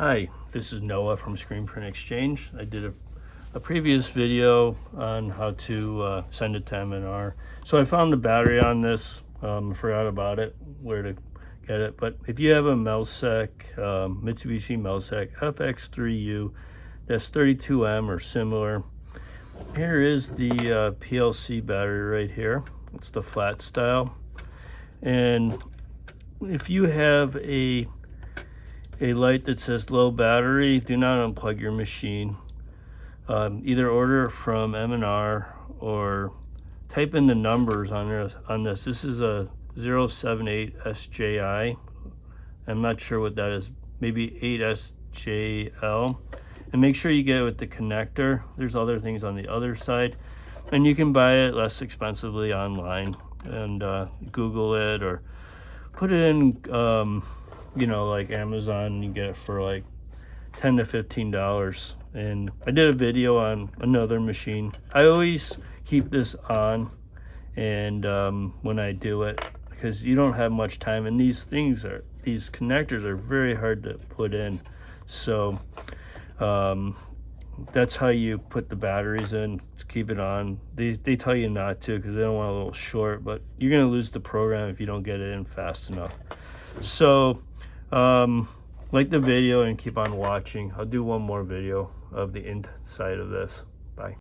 Hi, this is Noah from screenprintexchange. I did a previous video on how to send it to M&R. So I found the battery on this. I forgot about it, where to get it. But if you have a Melsec, Mitsubishi Melsec FX3U-32M or similar, here is the PLC battery right here. It's the flat style. And if you have a light that says low battery, do not unplug your machine. Either order from M&R or type in the numbers on this. This is a 078 SJI. I'm not sure what that is, maybe 8SJL. And make sure you get it with the connector. There's other things on the other side. And you can buy it less expensively online and Google it or put it in like Amazon. You get it for like $10 to $15. And I did a video on another machine. I always keep this on and when I do it, because you don't have much time, and these connectors are very hard to put in. So that's how you put the batteries in to keep it on. They tell you not to because they don't want a little short, but you're gonna lose the program if you don't get it in fast enough. So like the video and keep on watching. I'll do one more video of the inside of this.